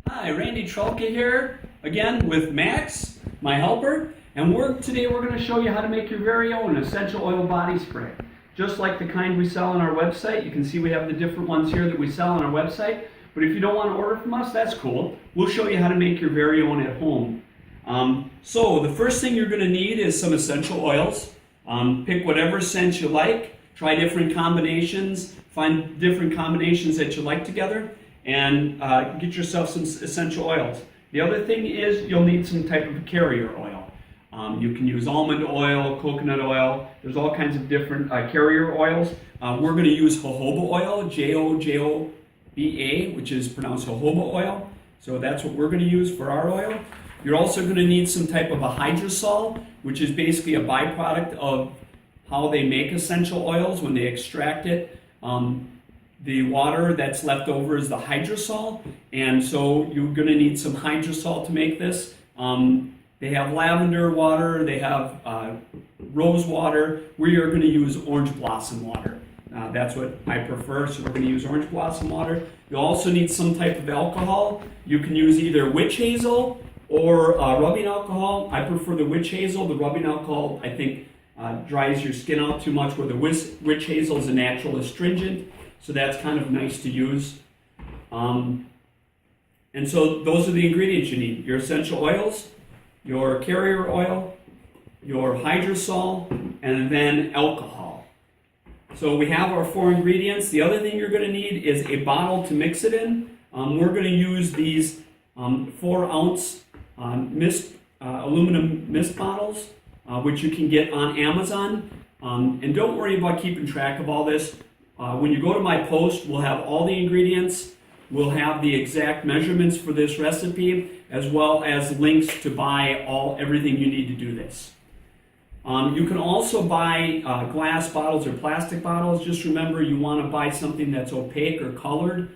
Hi, Randy Trolke here, again with Max, my helper, and today we're going to show you how to make your very own essential oil body spray. Just like the kind we sell on our website. You can see we have the different ones here that we sell on our website, but if you don't want to order from us, that's cool. We'll show you how to make your very own at home. So the first thing you're going to need is some essential oils. Pick whatever scent you like, try different combinations, find different combinations that you like together, and get yourself some essential oils. The other thing is you'll need some type of carrier oil. You can use almond oil, coconut oil. There's all kinds of different carrier oils. We're going to use jojoba oil, Jojoba, which is pronounced jojoba oil. So that's what we're going to use for our oil. You're also going to need some type of a hydrosol, which is basically a byproduct of how they make essential oils when they extract it. The water that's left over is the hydrosol, and so you're going to need some hydrosol to make this. They have lavender water, they have rose water. We are going to use orange blossom water. That's what I prefer, so we're going to use orange blossom water. You also need some type of alcohol. You can use either witch hazel or rubbing alcohol. I prefer the witch hazel. The rubbing alcohol, I think, dries your skin out too much, where the witch hazel is a natural astringent. So that's kind of nice to use. And so those are the ingredients you need. Your essential oils, your carrier oil, your hydrosol, and then alcohol. So we have our 4 ingredients. The other thing you're going to need is a bottle to mix it in. We're going to use these 4-ounce aluminum mist bottles, which you can get on Amazon. And don't worry about keeping track of all this. When you go to my post, we'll have all the ingredients, we'll have the exact measurements for this recipe, as well as links to buy everything you need to do this. You can also buy glass bottles or plastic bottles. Just remember, you want to buy something that's opaque or colored,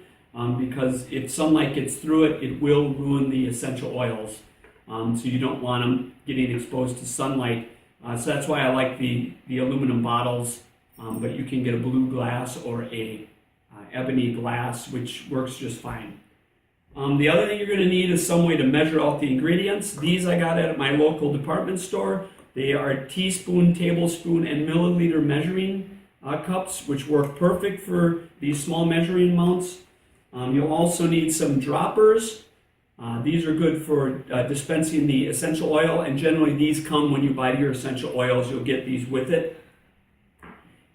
because if sunlight gets through it, it will ruin the essential oils. So you don't want them getting exposed to sunlight. So that's why I like the aluminum bottles. But you can get a blue glass or a ebony glass, which works just fine. The other thing you're going to need is some way to measure out the ingredients. These I got at my local department store. They are teaspoon, tablespoon, and milliliter measuring cups, which work perfect for these small measuring amounts. You'll also need some droppers. These are good for dispensing the essential oil, and generally these come when you buy your essential oils. You'll get these with it.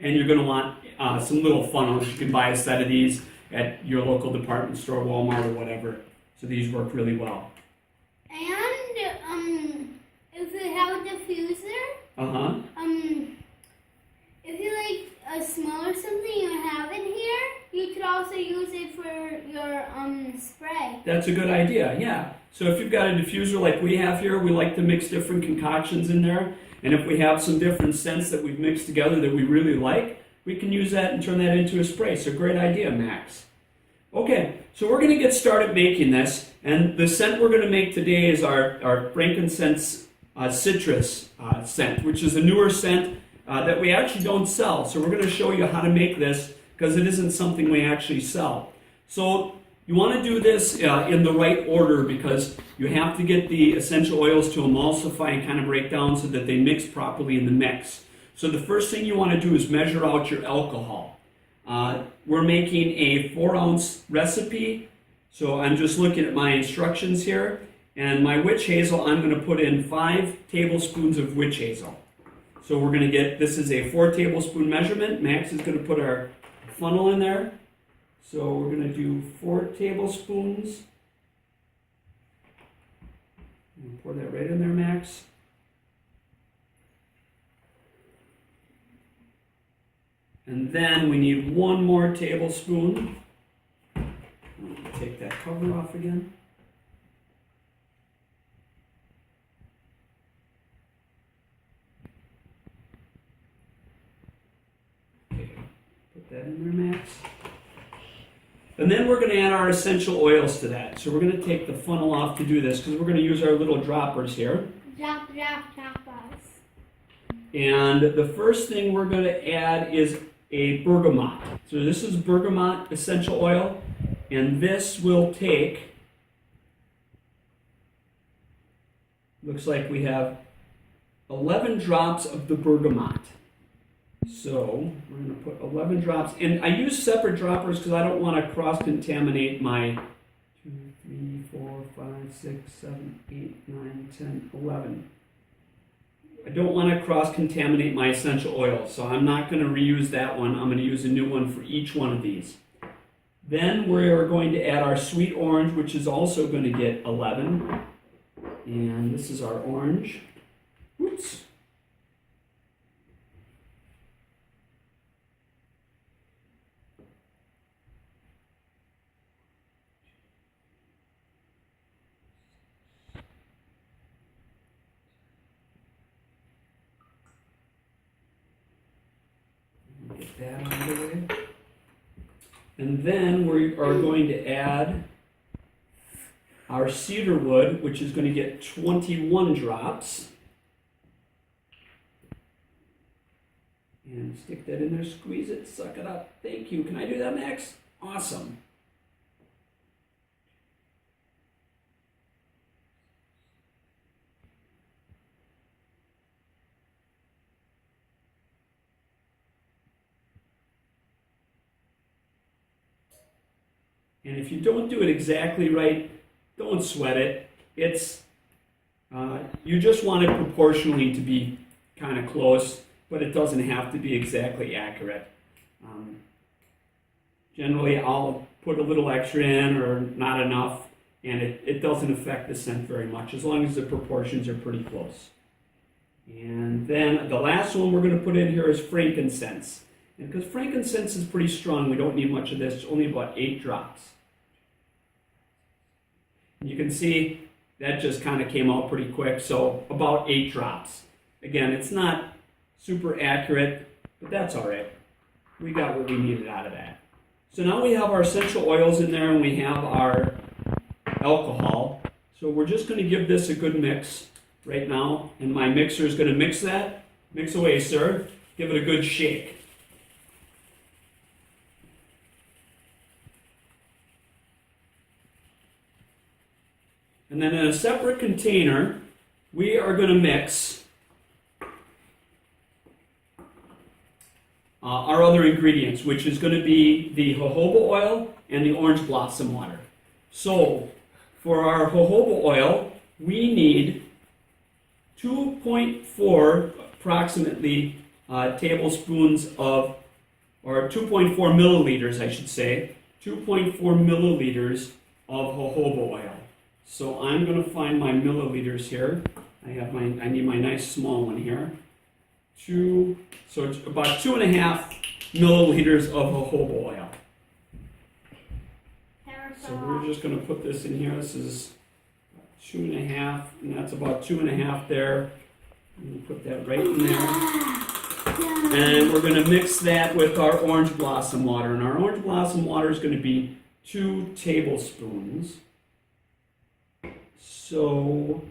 And you're going to want some little funnels. You can buy a set of these at your local department store, Walmart, or whatever. So these work really well. And if you have a diffuser, if you like a smell or something you have in here, you could also use it for your spray. That's a good idea, yeah. So if you've got a diffuser like we have here, we like to mix different concoctions in there. And if we have some different scents that we've mixed together that we really like, we can use that and turn that into a spray. So great idea, Max. Okay, so we're going to get started making this. And the scent we're going to make today is our frankincense citrus scent, which is a newer scent that we actually don't sell. So we're going to show you how to make this because it isn't something we actually sell. So you want to do this in the right order because you have to get the essential oils to emulsify and kind of break down so that they mix properly in the mix. So the first thing you want to do is measure out your alcohol. We're making a 4-ounce recipe. So I'm just looking at my instructions here. And my witch hazel, I'm going to put in 5 tablespoons of witch hazel. So we're going to get, this is a 4 tablespoon measurement. Max is going to put our funnel in there. So we're going to do 4 tablespoons. Pour that right in there, Max. And then we need 1 more tablespoon. Take that cover off again. Okay, put that in there, Max. And then we're going to add our essential oils to that. So we're going to take the funnel off to do this because we're going to use our little droppers here. Droppers. And the first thing we're going to add is a bergamot. So this is bergamot essential oil, and this will take looks like we have 11 drops of the bergamot. So we're going to put 11 drops, and I use separate droppers because I don't want to cross-contaminate my 2, 3, 4, 5, 6, 7, 8, 9, 10, 11. I don't want to cross-contaminate my essential oils, so I'm not going to reuse that one. I'm going to use a new one for each one of these. Then we're going to add our sweet orange, which is also going to get 11. And this is our orange. Oops. Get that out of the way. And then we are going to add our cedar wood, which is going to get 21 drops. And stick that in there, squeeze it, suck it up. Thank you. Can I do that, Max? Awesome. And if you don't do it exactly right, don't sweat it. It's you just want it proportionally to be kind of close, but it doesn't have to be exactly accurate. Generally, I'll put a little extra in or not enough, and it doesn't affect the scent very much as long as the proportions are pretty close. And then the last one we're going to put in here is frankincense. And because frankincense is pretty strong, we don't need much of this, only about 8 drops. And you can see that just kind of came out pretty quick, so about 8 drops. Again, it's not super accurate, but that's all right. We got what we needed out of that. So now we have our essential oils in there and we have our alcohol. So we're just going to give this a good mix right now, and my mixer is going to mix that. Mix away, sir. Give it a good shake. And then in a separate container, we are going to mix our other ingredients, which is going to be the jojoba oil and the orange blossom water. So for our jojoba oil, we need 2.4 approximately tablespoons of, or 2.4 milliliters, I should say, 2.4 milliliters of jojoba oil. So I'm going to find my milliliters here. I need my nice small one here. So it's about 2.5 milliliters of jojoba oil. So we're just going to put this in here. This is 2.5, and that's about 2.5 there. I'm going to put that right in there. And we're going to mix that with our orange blossom water. And our orange blossom water is going to be 2 tablespoons. So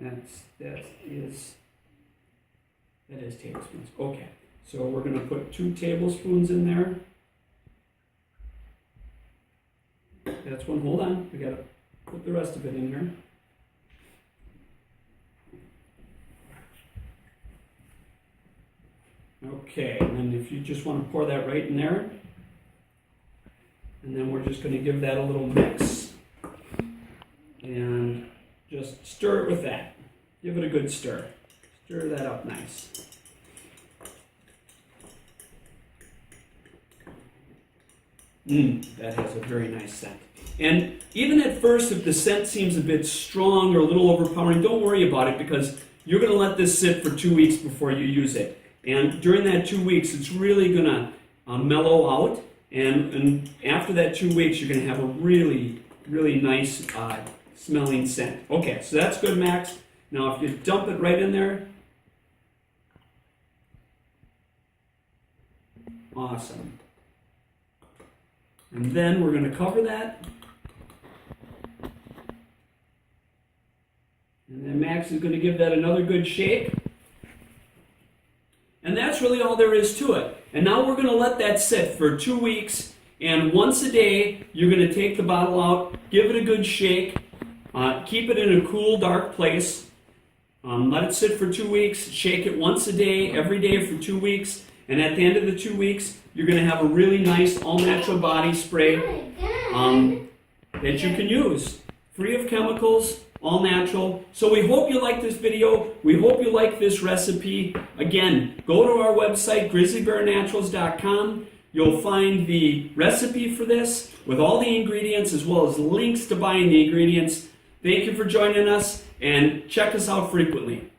that is tablespoons. Okay, so we're going to put 2 tablespoons in there. That's one. Hold on, we got to put the rest of it in here. Okay, and then if you just want to pour that right in there. And then we're just going to give that a little mix. And just stir it with that. Give it a good stir. Stir that up nice. That has a very nice scent. And even at first, if the scent seems a bit strong or a little overpowering, don't worry about it because you're going to let this sit for 2 weeks before you use it. And during that 2 weeks, it's really going to mellow out. And after that 2 weeks, you're going to have a really, really nice smelling scent. Okay, so that's good, Max. Now, if you dump it right in there, awesome. And then we're going to cover that. And then Max is going to give that another good shake. And that's really all there is to it. And now we're going to let that sit for 2 weeks, And once a day, you're going to take the bottle out, give it a good shake, keep it in a cool, dark place, let it sit for 2 weeks, shake it once a day, every day for 2 weeks, and at the end of the 2 weeks, you're going to have a really nice all-natural body spray that you can use. Free of chemicals, all natural. So we hope you like this video. We hope you like this recipe. Again, go to our website, grizzlybearnaturals.com. You'll find the recipe for this with all the ingredients as well as links to buying the ingredients. Thank you for joining us and check us out frequently.